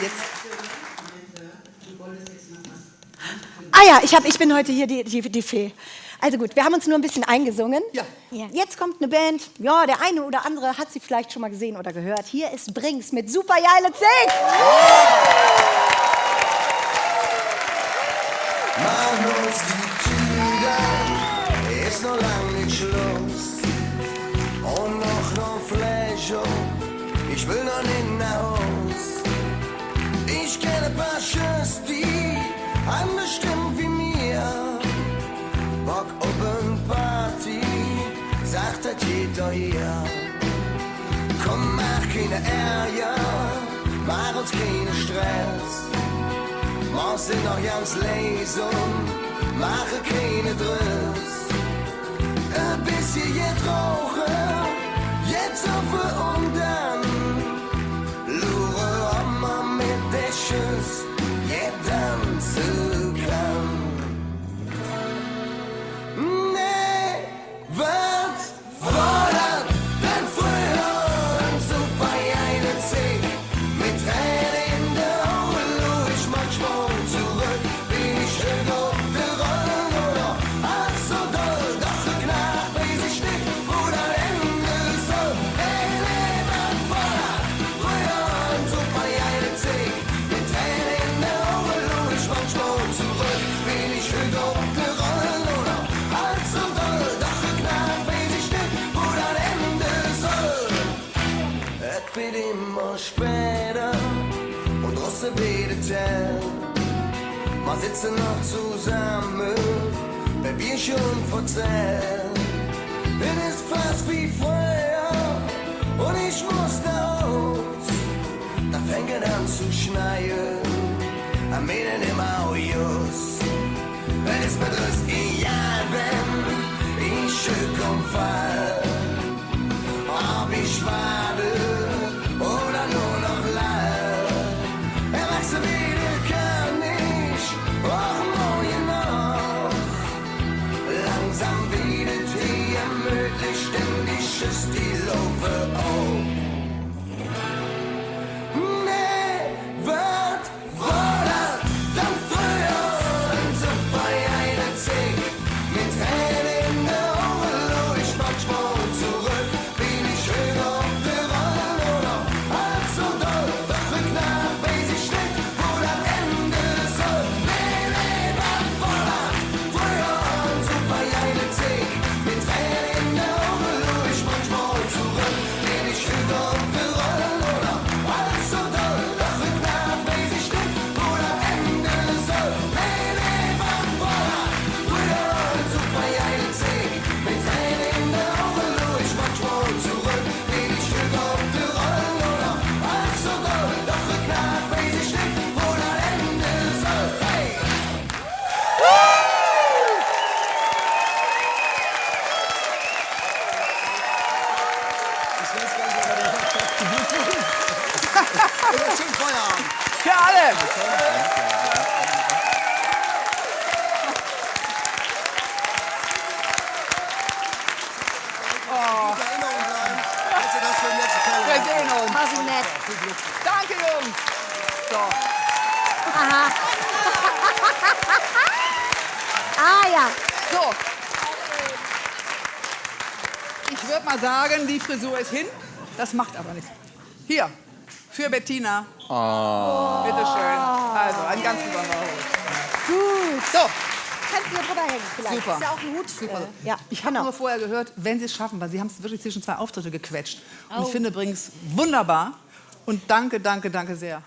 Jetzt. Ah ja, ich bin heute hier die Fee. Also gut, wir haben uns nur ein bisschen eingesungen. Ja. Jetzt kommt eine Band, ja, der eine oder andere hat sie vielleicht schon mal gesehen oder gehört. Hier ist Brings mit Super geile Zing. Mach uns die Tüder, ist noch lang nicht Schluss. Und noch Fläche, ich will noch nicht nach Haus. Ich kenne ein paar Schüsse, die anders stimmen wie mir. Bock Open Party, sagt das jeder hier. Komm, mach keine Ärger, mach uns keinen Stress. Morgen sind noch ganz Lesung, mache keine Driss. Ein bisschen jetzt rauchen, jetzt auf und dann. Lure immer mit der Schuss, jetzt tanzen kann. Nee, was war das denn früher? Ein super geile Zig, mit Tränen in der Augen, ich manchmal zurück, bin ich schön auf der Rollen oder ach so doll, doch geknackt, weiß ich nicht, wo das Ende soll. Nee, was war das früher? Ein super geile Zig, mit Tränen in der Augen, ich manchmal zurück, bin ich schön auf der Rollen oder ach so doll, doch geknackt, weiß ich nicht, wo das Ende soll. Es wird immer später und draußen betet hell. Wir sitzen noch zusammen, bei Bierchen verzählen. Es ist fast wie früher und ich muss nach Haus. Da fängt es an zu schneien, am Mädchen im Aujus. Wenn es mir das egal, wenn ich schön umfall. Ob ich warte oder nur noch leid. Erwachsen wieder kann ich, auch morgen noch. Langsam wieder hier möglich, ständig ist die Laufe auf. Nee, was war das dann früher? Ein super geiler Zig, mit Tränen in der Augen, ich manchmal zurück, bin ich schön auf der Rolle oder halb so doll, doch geknackt, weiß ich nicht, wo das Ende soll. Nee, was war das früher? Ein super geiler Zig, mit Tränen in der Augen, ich manchmal zurück, bin ich schön auf der Rolle oder halb so doll, doch geknackt, weiß ich nicht, wo das Ende soll. Nee, was war das früher? Ein super geiler Zig, mit Tränen in der Augen, ich manchmal zurück, bin ich schön auf der Rolle oder halb so doll, doch geknackt, weiß ich nicht, wo das Ende soll. Hey! Ich weiß gar nicht, ob der Glückwunsch. Schön Feierabend. Für alle. Gute Erinnerung bleiben. Falls ihr das für den letzten Teil Wir sehen uns. War so nett. Danke, Jungs. So. Aha. Ah ja. So. Ich würde mal sagen, die Frisur ist hin. Das macht aber nichts. Hier, für Bettina. Oh. Bitte schön. Also, ein ganz besonderer Hut. Gut. So, Kannst du hier drüber hängen vielleicht. Super. Ist ja auch ein Hut. Super. Ja, ich habe nur vorher gehört, wenn sie es schaffen, weil sie haben es wirklich zwischen zwei Auftritte gequetscht. Und ich finde übrigens wunderbar. Und danke, danke, danke sehr.